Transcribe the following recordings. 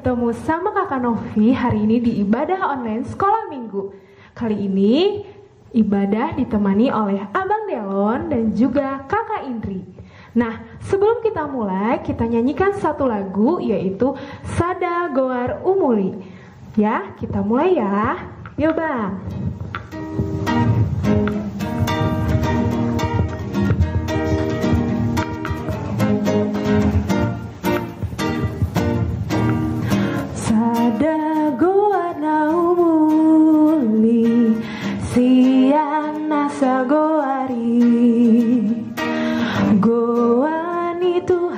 bertemu sama Kakak Novi hari ini di ibadah online sekolah minggu. Kali ini ibadah ditemani oleh Abang Delon dan juga Kakak Indri. Nah, sebelum kita mulai, kita nyanyikan satu lagu yaitu Sada Goar Umuli. Ya, kita mulai ya. Yuk Bang.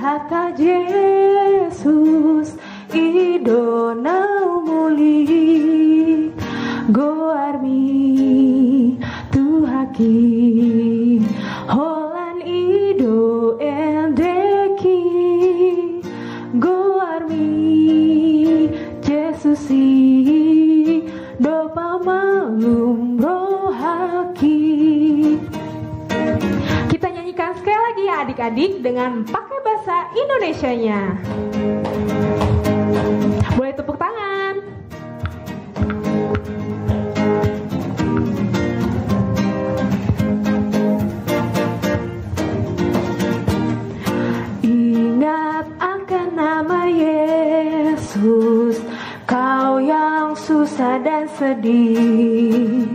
Hata Jesus idona umuli goarmi tuhaki holan ido endeki goarmi Jesusi dopa malum rohaki. Kita nyanyikan sekali lagi ya adik-adik dengan pakai bahasa Indonesianya. Boleh tepuk tangan. Ingat akan nama Yesus, kau yang susah dan sedih.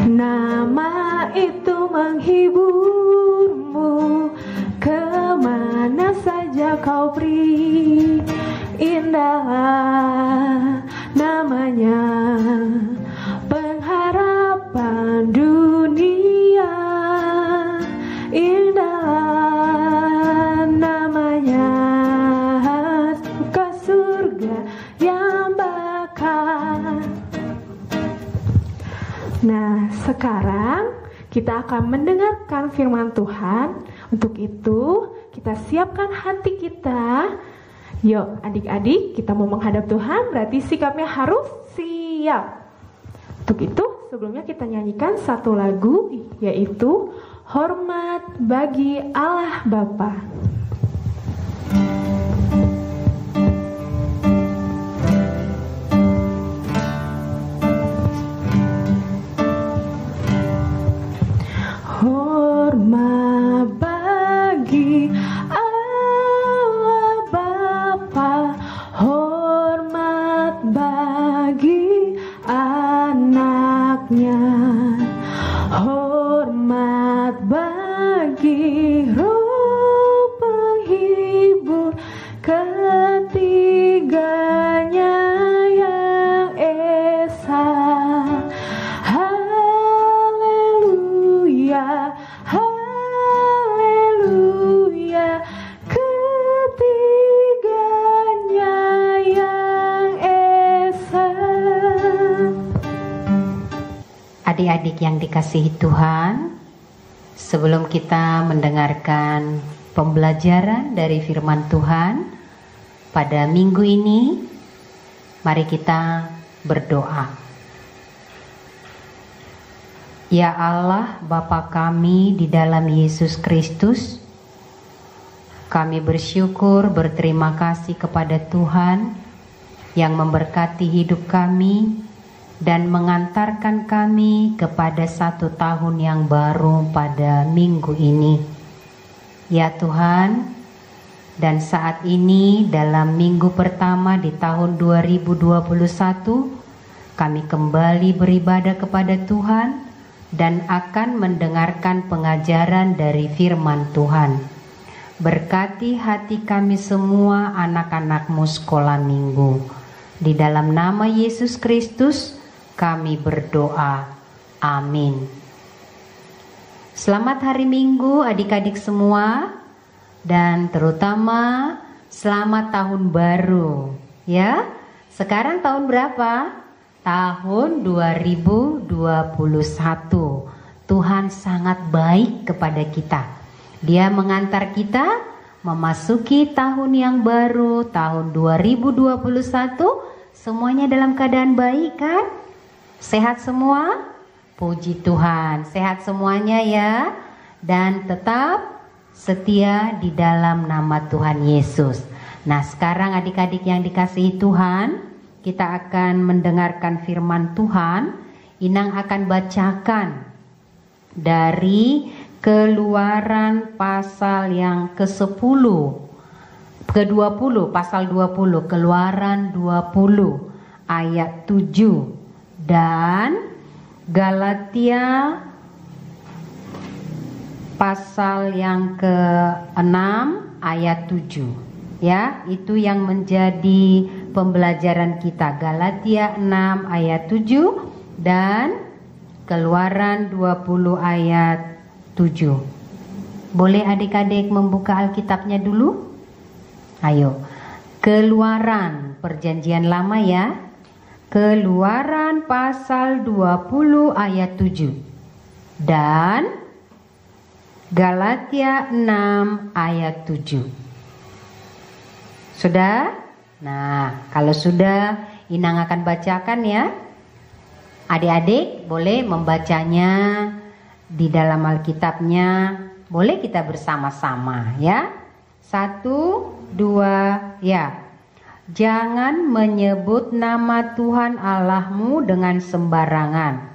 Nama itu menghiburmu kemana saja kau pergi. Indahlah namanya, pengharapan dunia. Indahlah namanya, ke surga yang bakal. Nah, sekarang kita akan mendengarkan firman Tuhan. Untuk itu, kita siapkan hati kita. Yuk, adik-adik, kita mau menghadap Tuhan, berarti sikapnya harus siap. Untuk itu, sebelumnya kita nyanyikan satu lagu, yaitu Hormat Bagi Allah Bapa. Hormat bagi Allah Bapa, hormat bagi anaknya, hormat bagi Roh penghibur ketiganya yang esa. Haleluya, ketiganya yang esa. Adik-adik yang dikasihi Tuhan, sebelum kita mendengarkan pembelajaran dari firman Tuhan pada minggu ini, mari kita berdoa. Ya Allah, Bapa kami di dalam Yesus Kristus, kami bersyukur, berterima kasih kepada Tuhan yang memberkati hidup kami dan mengantarkan kami kepada 1 tahun yang baru pada minggu ini. Ya Tuhan, dan saat ini dalam minggu pertama di tahun 2021, kami kembali beribadah kepada Tuhan dan akan mendengarkan pengajaran dari firman Tuhan. Berkati hati kami semua anak-anak-Mu sekolah minggu. Di dalam nama Yesus Kristus kami berdoa. Amin. Selamat hari Minggu adik-adik semua, dan terutama selamat tahun baru. Ya, sekarang tahun berapa? Tahun 2021. Tuhan sangat baik kepada kita. Dia mengantar kita memasuki tahun yang baru, tahun 2021. Semuanya dalam keadaan baik kan? Sehat semua? Puji Tuhan, sehat semuanya ya. Dan tetap setia di dalam nama Tuhan Yesus. Nah, sekarang adik-adik yang dikasihi Tuhan, kita akan mendengarkan firman Tuhan. Inang akan bacakan dari Keluaran pasal yang ke-10, ke-20, pasal 20, Keluaran 20 ayat 7 dan Galatia pasal yang ke-6 ayat 7. Ya, itu yang menjadi pembelajaran kita. Galatia 6 ayat 7 dan Keluaran 20 ayat 7. Boleh adik-adik membuka Alkitabnya dulu? Ayo. Keluaran Perjanjian Lama ya. Keluaran pasal 20 ayat 7 dan Galatia 6 ayat 7. Sudah? Nah, kalau sudah, Inang akan bacakan ya. Adik-adik boleh membacanya di dalam Alkitabnya. Boleh kita bersama-sama ya. 1, 2, ya. Jangan menyebut nama Tuhan Allahmu dengan sembarangan,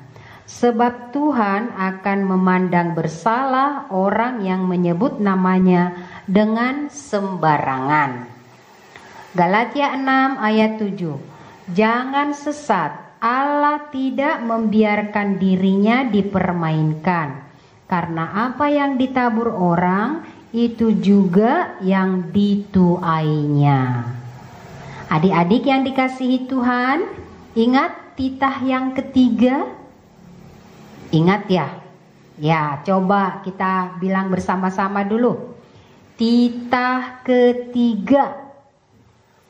sebab Tuhan akan memandang bersalah orang yang menyebut namanya dengan sembarangan. Galatia 6 ayat 7. Jangan sesat, Allah tidak membiarkan dirinya dipermainkan, karena apa yang ditabur orang itu juga yang dituainya. Adik-adik yang dikasihi Tuhan, ingat titah yang ketiga? Ingat ya? Ya, coba kita bilang bersama-sama dulu. Titah ketiga.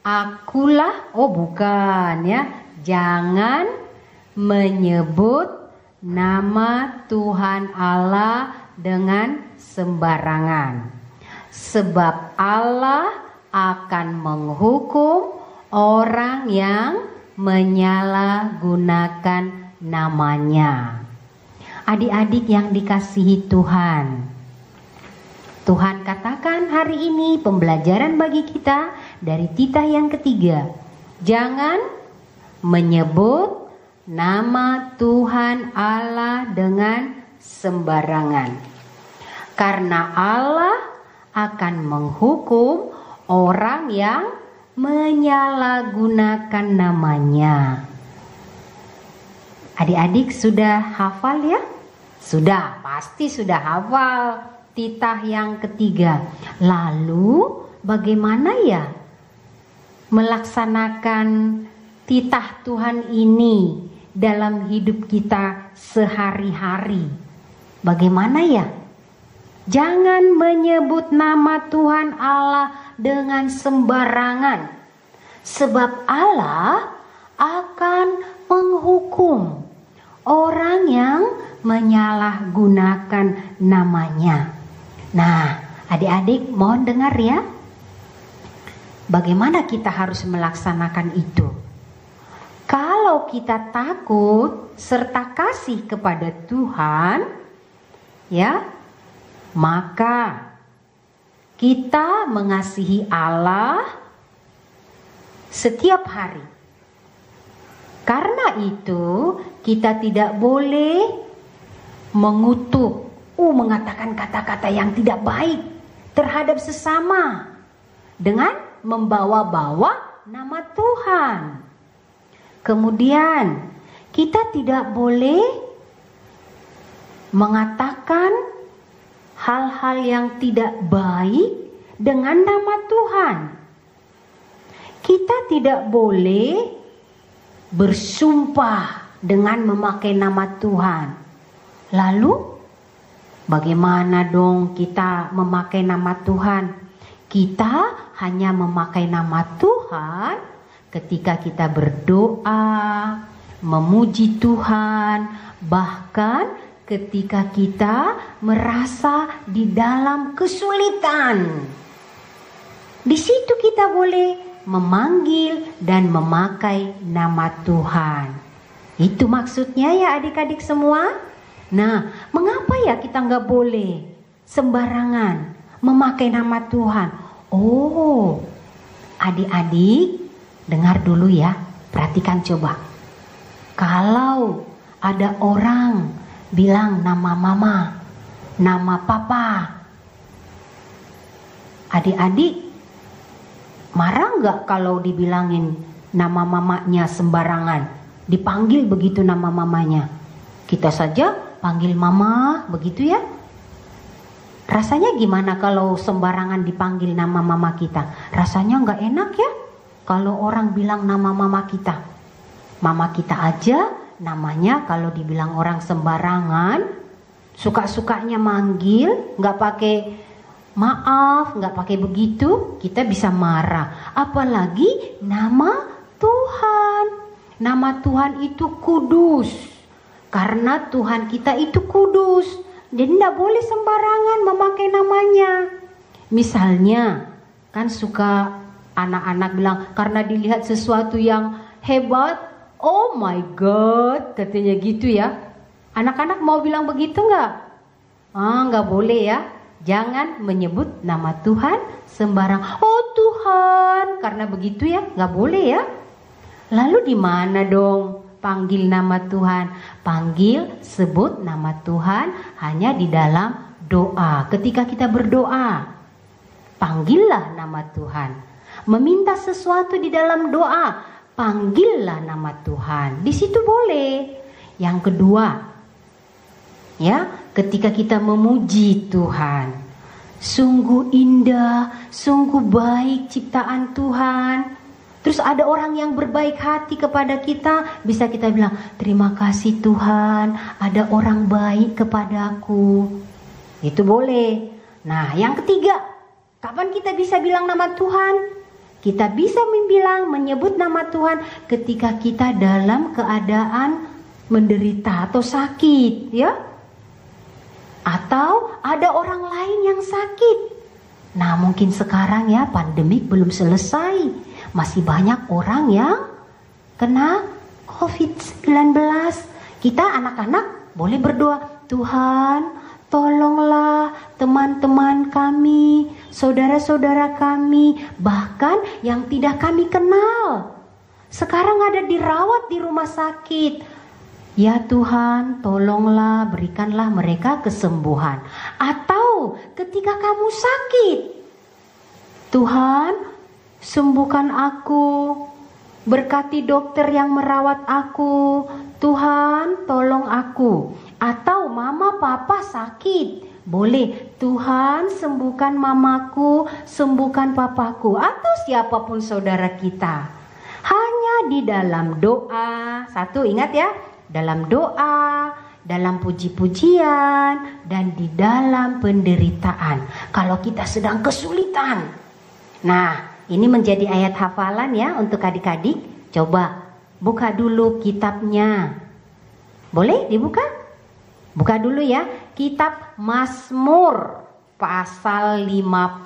Akulah, oh bukan ya. Jangan menyebut nama Tuhan Allah dengan sembarangan, sebab Allah akan menghukum orang yang menyalahgunakan namanya. Adik-adik yang dikasihi Tuhan, Tuhan katakan hari ini pembelajaran bagi kita dari titah yang ketiga. Jangan menyebut nama Tuhan Allah dengan sembarangan, karena Allah akan menghukum orang yang menyalahgunakan namanya. Adik-adik sudah hafal ya? Sudah, pasti sudah hafal titah yang ketiga. Lalu bagaimana ya melaksanakan titah Tuhan ini dalam hidup kita sehari-hari? Bagaimana ya? Jangan menyebut nama Tuhan Allah dengan sembarangan, sebab Allah akan menghukum orang yang menyalahgunakan namanya. Nah, adik-adik mohon dengar ya. Bagaimana kita harus melaksanakan itu? Kalau kita takut serta kasih kepada Tuhan, ya, maka kita mengasihi Allah setiap hari. Karena itu kita tidak boleh mengutuk, mengatakan kata-kata yang tidak baik terhadap sesama dengan membawa-bawa nama Tuhan. Kemudian kita tidak boleh mengatakan hal-hal yang tidak baik dengan nama Tuhan. Kita tidak boleh bersumpah dengan memakai nama Tuhan. Lalu bagaimana dong kita memakai nama Tuhan? Kita hanya memakai nama Tuhan ketika kita berdoa, memuji Tuhan, bahkan ketika kita merasa di dalam kesulitan. Di situ kita boleh memanggil dan memakai nama Tuhan. Itu maksudnya ya adik-adik semua. Nah, mengapa ya kita nggak boleh sembarangan memakai nama Tuhan? Oh, Adik-adik, dengar dulu ya, perhatikan coba. Kalau ada orang bilang nama mama, nama papa, adik-adik marah nggak kalau dibilangin nama mamanya sembarangan? Dipanggil begitu nama mamanya. Kita saja panggil mama, begitu ya. Rasanya gimana kalau sembarangan dipanggil nama mama kita? Rasanya nggak enak ya kalau orang bilang nama mama kita. Mama kita aja namanya kalau dibilang orang sembarangan, suka-sukanya manggil, nggak pakai maaf, nggak pakai begitu, kita bisa marah. Apalagi nama Tuhan. Nama Tuhan itu kudus. Karena Tuhan kita itu kudus. Jadi tidak boleh sembarangan memakai namanya. Misalnya, kan suka anak-anak bilang karena dilihat sesuatu yang hebat, oh my God, katanya gitu ya. Anak-anak mau bilang begitu nggak? Nggak boleh ya. Jangan menyebut nama Tuhan sembarang. Oh Tuhan, karena begitu ya, nggak boleh ya. Lalu di mana dong panggil nama Tuhan? Panggil, sebut nama Tuhan hanya di dalam doa. Ketika kita berdoa, panggillah nama Tuhan. Meminta sesuatu di dalam doa, panggillah nama Tuhan. Di situ boleh. Yang kedua, ya, ketika kita memuji Tuhan, sungguh indah, sungguh baik ciptaan Tuhan. Terus ada orang yang berbaik hati kepada kita, bisa kita bilang, terima kasih Tuhan, ada orang baik kepadaku. Itu boleh. Nah, yang ketiga, kapan kita bisa bilang nama Tuhan? Kita bisa menyebut nama Tuhan ketika kita dalam keadaan menderita atau sakit, ya. Atau ada orang lain yang sakit. Nah, mungkin sekarang ya pandemik belum selesai. Masih banyak orang yang kena COVID-19. Kita anak-anak boleh berdoa, Tuhan tolonglah teman-teman kami, saudara-saudara kami, bahkan yang tidak kami kenal. Sekarang ada dirawat di rumah sakit. Ya Tuhan, tolonglah, berikanlah mereka kesembuhan. Atau ketika kamu sakit, Tuhan, sembuhkan aku, berkati dokter yang merawat aku, Tuhan tolong aku. Atau mama papa sakit, boleh, Tuhan sembuhkan mamaku, sembuhkan papaku, atau siapapun saudara kita. Hanya di dalam doa, satu ingat ya, dalam doa, dalam puji-pujian, dan di dalam penderitaan. Kalau kita sedang kesulitan. Nah, ini menjadi ayat hafalan ya untuk adik-adik. Coba buka dulu kitabnya. Boleh dibuka? Buka dulu ya. Kitab Mazmur pasal 50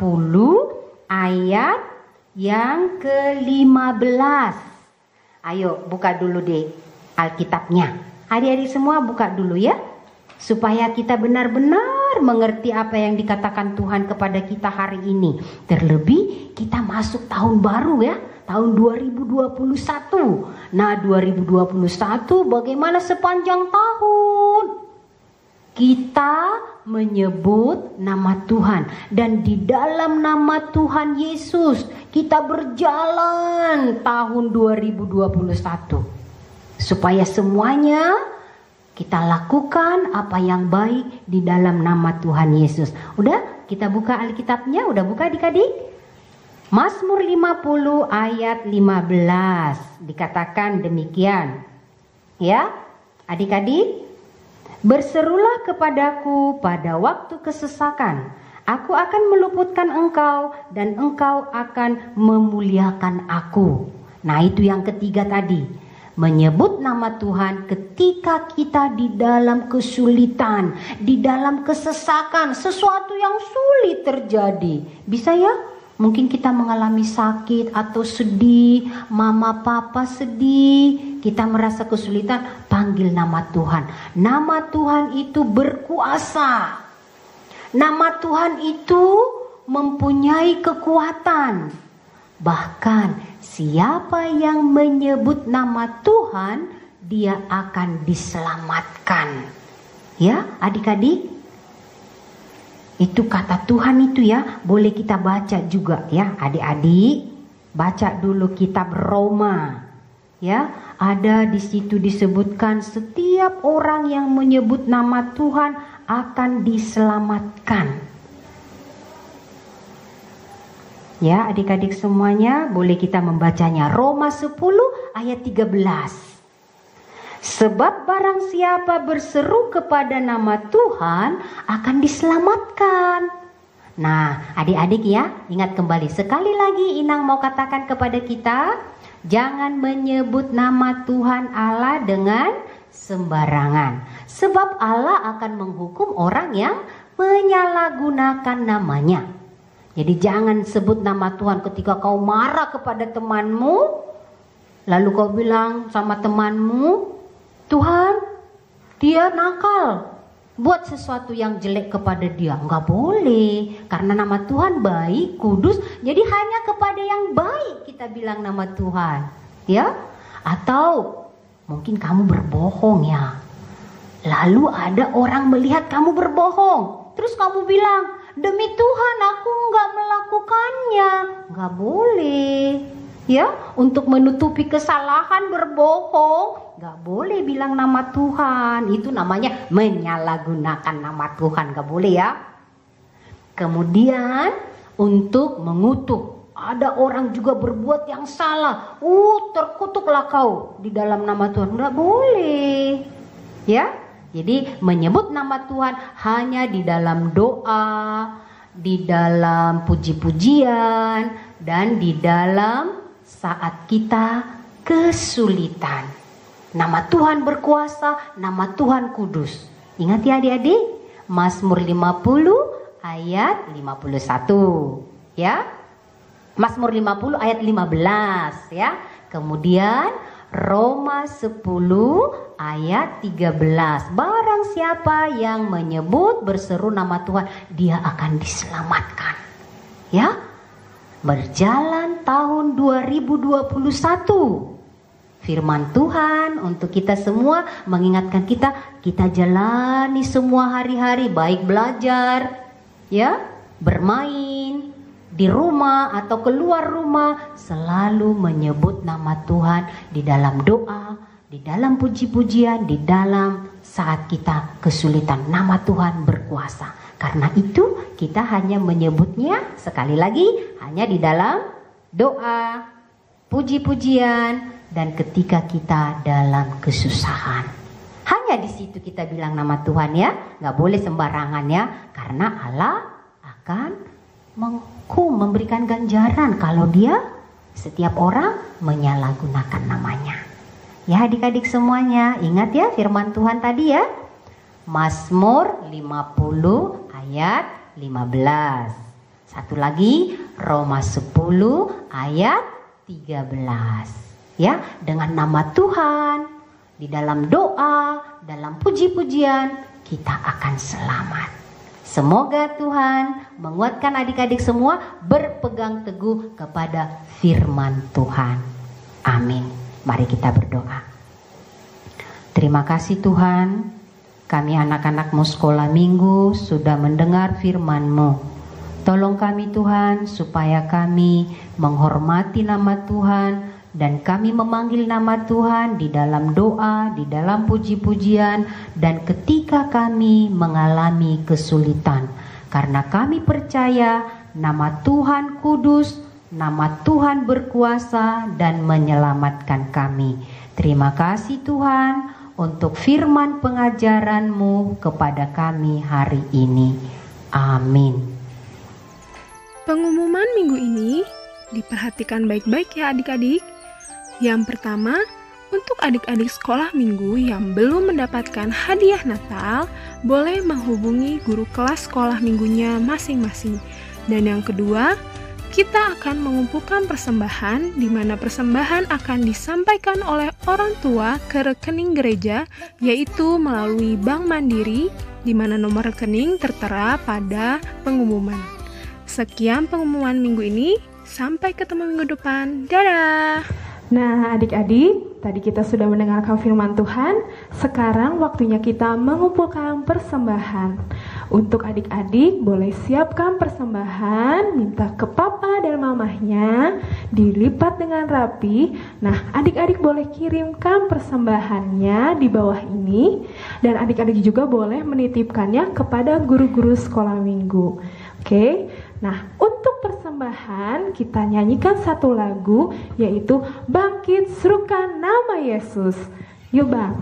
ayat yang ke-15. Ayo buka dulu deh Alkitabnya. Adik-adik semua buka dulu ya. Supaya kita benar-benar mengerti apa yang dikatakan Tuhan kepada kita hari ini. Terlebih kita masuk tahun baru ya, tahun 2021. Nah, 2021 bagaimana sepanjang tahun kita menyebut nama Tuhan, dan di dalam nama Tuhan Yesus kita berjalan tahun 2021 supaya semuanya kita lakukan apa yang baik di dalam nama Tuhan Yesus. Udah kita buka Alkitabnya, udah buka adik-adik? Mazmur 50 ayat 15 dikatakan demikian. Ya, adik-adik, berserulah kepadaku pada waktu kesesakan. Aku akan meluputkan engkau dan engkau akan memuliakan aku. Nah, itu yang ketiga tadi. Menyebut nama Tuhan ketika kita di dalam kesulitan, di dalam kesesakan, sesuatu yang sulit terjadi. Bisa ya? Mungkin kita mengalami sakit atau sedih, mama papa sedih, kita merasa kesulitan, panggil nama Tuhan. Nama Tuhan itu berkuasa. Nama Tuhan itu mempunyai kekuatan. Bahkan siapa yang menyebut nama Tuhan, dia akan diselamatkan. Ya, adik-adik, itu kata Tuhan itu ya, boleh kita baca juga ya, adik-adik. Baca dulu kitab Roma. Ya, ada di situ disebutkan setiap orang yang menyebut nama Tuhan akan diselamatkan. Ya, adik-adik semuanya, boleh kita membacanya. Roma 10 ayat 13. Sebab barang siapa berseru kepada nama Tuhan akan diselamatkan. Nah, adik-adik ya, ingat kembali. Sekali lagi Inang mau katakan kepada kita, jangan menyebut nama Tuhan Allah dengan sembarangan. Sebab Allah akan menghukum orang yang menyalahgunakan namanya. Jadi jangan sebut nama Tuhan ketika kau marah kepada temanmu, lalu kau bilang sama temanmu, Tuhan, dia nakal, buat sesuatu yang jelek kepada dia. Enggak boleh, karena nama Tuhan baik, kudus. Jadi hanya kepada yang baik kita bilang nama Tuhan, ya. Atau mungkin kamu berbohong ya, lalu ada orang melihat kamu berbohong, terus kamu bilang, demi Tuhan aku enggak melakukannya. Enggak boleh, ya. Untuk menutupi kesalahan berbohong, enggak boleh bilang nama Tuhan. Itu namanya menyalahgunakan nama Tuhan, enggak boleh ya. Kemudian untuk mengutuk, ada orang juga berbuat yang salah, terkutuklah kau di dalam nama Tuhan. Enggak boleh, ya. Jadi menyebut nama Tuhan hanya di dalam doa, di dalam puji-pujian, dan di dalam saat kita kesulitan. Nama Tuhan berkuasa, nama Tuhan kudus. Ingat ya adik-adik, Mazmur 50 ayat 51. Ya, Mazmur 50 ayat 15 ya. Kemudian Roma 10 ayat 13. Barang siapa yang menyebut berseru nama Tuhan, dia akan diselamatkan. Ya. Berjalan tahun 2021. Firman Tuhan untuk kita semua mengingatkan kita jalani semua hari-hari, baik belajar, ya, bermain, di rumah atau keluar rumah, selalu menyebut nama Tuhan di dalam doa, di dalam puji-pujian, di dalam saat kita kesulitan. Nama Tuhan berkuasa. Karena itu kita hanya menyebutnya, sekali lagi, hanya di dalam doa, puji-pujian, dan ketika kita dalam kesusahan. Hanya di situ kita bilang nama Tuhan ya, nggak boleh sembarangan ya, karena Allah akan memberikan ganjaran kalau dia setiap orang menyalahgunakan namanya. Ya adik-adik semuanya, ingat ya firman Tuhan tadi ya. Mazmur 50 ayat 15. Satu lagi Roma 10 ayat 13. Ya, dengan nama Tuhan, di dalam doa, dalam puji-pujian, kita akan selamat. Semoga Tuhan menguatkan adik-adik semua berpegang teguh kepada firman Tuhan. Amin. Mari kita berdoa. Terima kasih Tuhan, kami anak-anak-Mu sekolah minggu sudah mendengar firman-Mu. Tolong kami Tuhan supaya kami menghormati nama Tuhan dan kami memanggil nama Tuhan di dalam doa, di dalam puji-pujian, dan ketika kami mengalami kesulitan. Karena kami percaya nama Tuhan kudus, nama Tuhan berkuasa dan menyelamatkan kami. Terima kasih Tuhan untuk firman pengajaran-Mu kepada kami hari ini. Amin. Pengumuman minggu ini diperhatikan baik-baik ya adik-adik. Yang pertama, untuk adik-adik sekolah minggu yang belum mendapatkan hadiah Natal, boleh menghubungi guru kelas sekolah minggunya masing-masing. Dan yang kedua, kita akan mengumpulkan persembahan, di mana persembahan akan disampaikan oleh orang tua ke rekening gereja, yaitu melalui Bank Mandiri, di mana nomor rekening tertera pada pengumuman. Sekian pengumuman minggu ini. Sampai ketemu minggu depan. Dadah. Nah, adik-adik, tadi kita sudah mendengarkan firman Tuhan. Sekarang waktunya kita mengumpulkan persembahan. Untuk adik-adik, boleh siapkan persembahan, minta ke papa dan mamahnya, dilipat dengan rapi. Nah, adik-adik boleh kirimkan persembahannya di bawah ini. Dan adik-adik juga boleh menitipkannya kepada guru-guru sekolah minggu. Oke? Nah, untuk persembahan kita nyanyikan satu lagu, yaitu Bangkit Serukan Nama Yesus. Yuk Bang.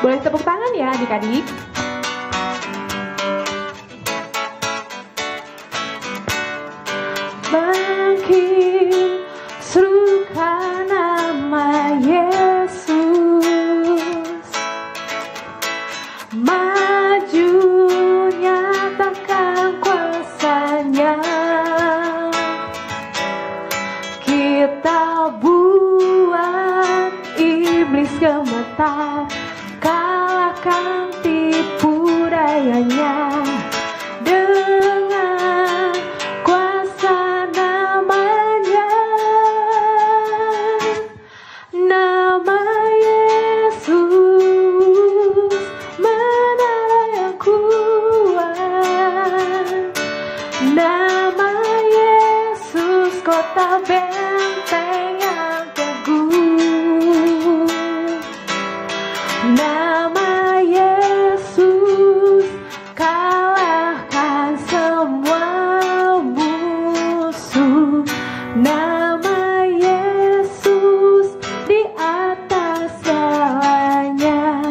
Boleh tepuk tangan ya adik-adik. Bangkit serukan nama Yesus, maju nyatakan kuasanya, kita buat iblis gemetar, kalahkan tipu dayanya dengan kuasa namanya. Nama Yesus menara yang kuat, nama Yesus kota benteng yang teguh, nama Yesus kalahkan semua musuh, nama Yesus di atas segalanya.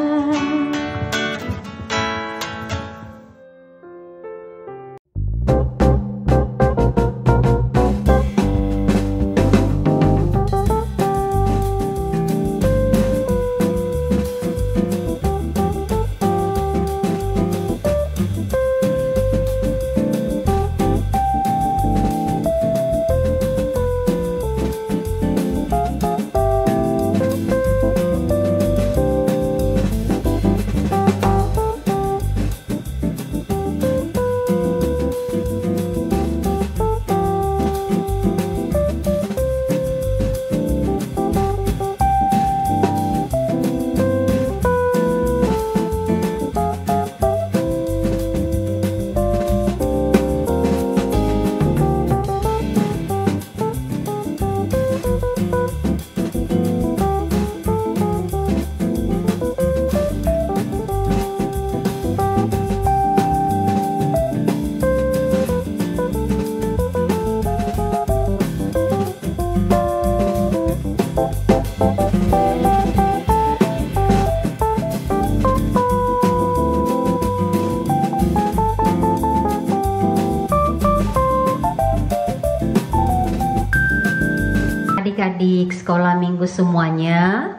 Adik-adik sekolah minggu semuanya,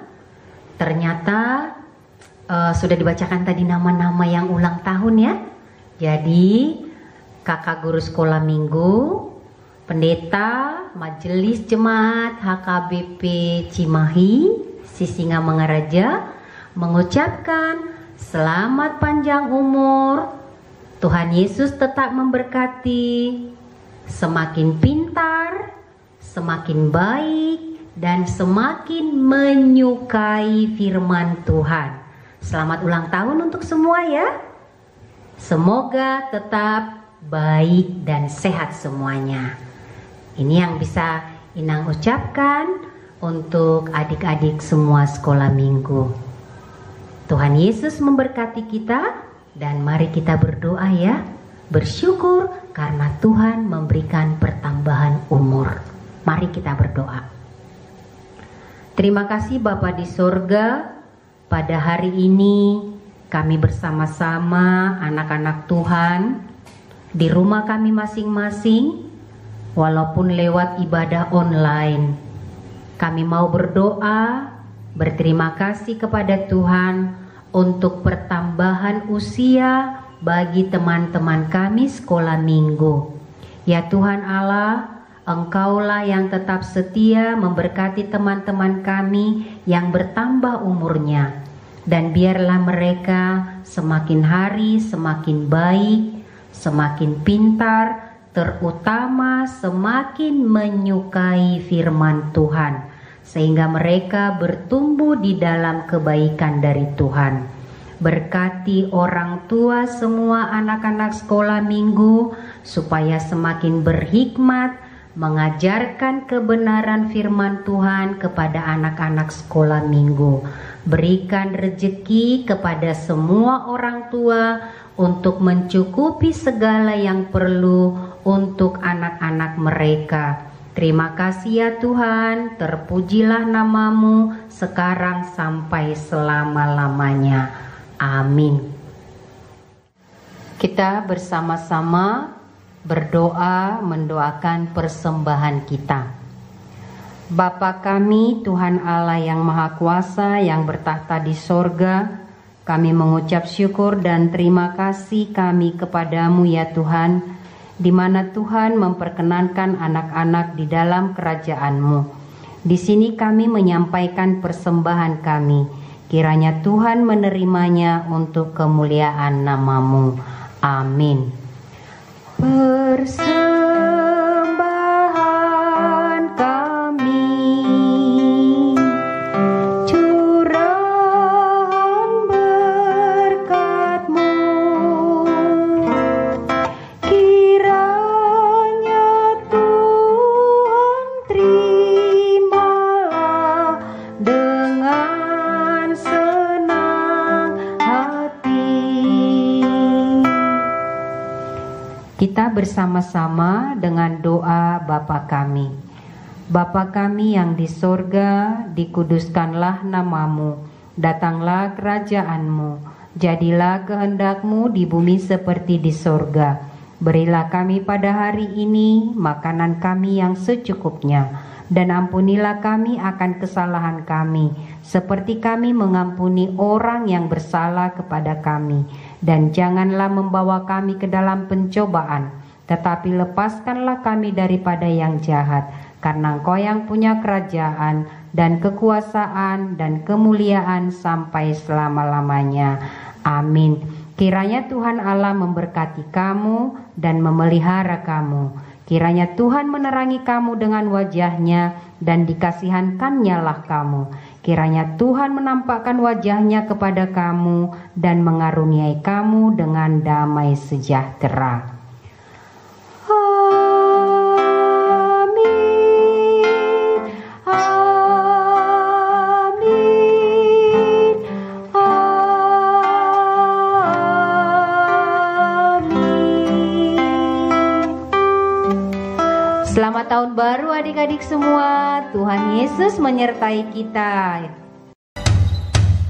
ternyata sudah dibacakan tadi nama-nama yang ulang tahun ya. Jadi kakak guru sekolah minggu, pendeta, majelis jemaat HKBP Cimahi, Sisingamangaraja mengucapkan selamat panjang umur. Tuhan Yesus tetap memberkati, semakin pintar, semakin baik, dan semakin menyukai firman Tuhan. Selamat ulang tahun untuk semua ya. Semoga tetap baik dan sehat semuanya. Ini yang bisa Inang ucapkan untuk adik-adik semua sekolah minggu. Tuhan Yesus memberkati kita, dan mari kita berdoa ya. Bersyukur karena Tuhan memberikan pertambahan umur. Mari kita berdoa. Terima kasih Bapa di sorga, pada hari ini kami bersama-sama anak-anak Tuhan di rumah kami masing-masing, walaupun lewat ibadah online. Kami mau berdoa, berterima kasih kepada Tuhan untuk pertambahan usia bagi teman-teman kami sekolah minggu. Ya Tuhan Allah, Engkaulah yang tetap setia memberkati teman-teman kami yang bertambah umurnya. Dan biarlah mereka semakin hari semakin baik, semakin pintar, terutama semakin menyukai firman Tuhan, sehingga mereka bertumbuh di dalam kebaikan dari Tuhan. Berkati orang tua semua anak-anak sekolah minggu supaya semakin berhikmat mengajarkan kebenaran firman Tuhan kepada anak-anak sekolah minggu. Berikan rezeki kepada semua orang tua untuk mencukupi segala yang perlu untuk anak-anak mereka. Terima kasih ya Tuhan, terpujilah namamu sekarang sampai selama-lamanya. Amin. Kita bersama-sama berdoa mendoakan persembahan kita. Bapa kami, Tuhan Allah yang Maha Kuasa yang bertahta di sorga, kami mengucap syukur dan terima kasih kami kepadamu ya Tuhan, di mana Tuhan memperkenankan anak-anak di dalam kerajaan-Mu. Di sini kami menyampaikan persembahan kami. Kiranya Tuhan menerimanya untuk kemuliaan namamu. Amin. Persembahan kami, curahan berkat-Mu, kiranya Tuhan terimalah dengan senang hati. Kita bersama-sama dengan doa Bapa kami. Bapa kami yang di sorga, dikuduskanlah namamu, datanglah kerajaan-Mu, jadilah kehendak-Mu di bumi seperti di sorga. Berilah kami pada hari ini makanan kami yang secukupnya, dan ampunilah kami akan kesalahan kami, seperti kami mengampuni orang yang bersalah kepada kami. Dan janganlah membawa kami ke dalam pencobaan, tetapi lepaskanlah kami daripada yang jahat. Karena Engkau yang punya kerajaan dan kekuasaan dan kemuliaan sampai selama-lamanya. Amin. Kiranya Tuhan Allah memberkati kamu dan memelihara kamu. Kiranya Tuhan menerangi kamu dengan wajah-Nya dan dikasihankan-Nya lah kamu. Kiranya Tuhan menampakkan wajah-Nya kepada kamu dan mengaruniai kamu dengan damai sejahtera. Amin. Amin. Amin. Selamat tahun baru adik-adik semua. Tuhan Yesus menyertai kita.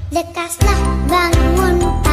Lekaslah bangun.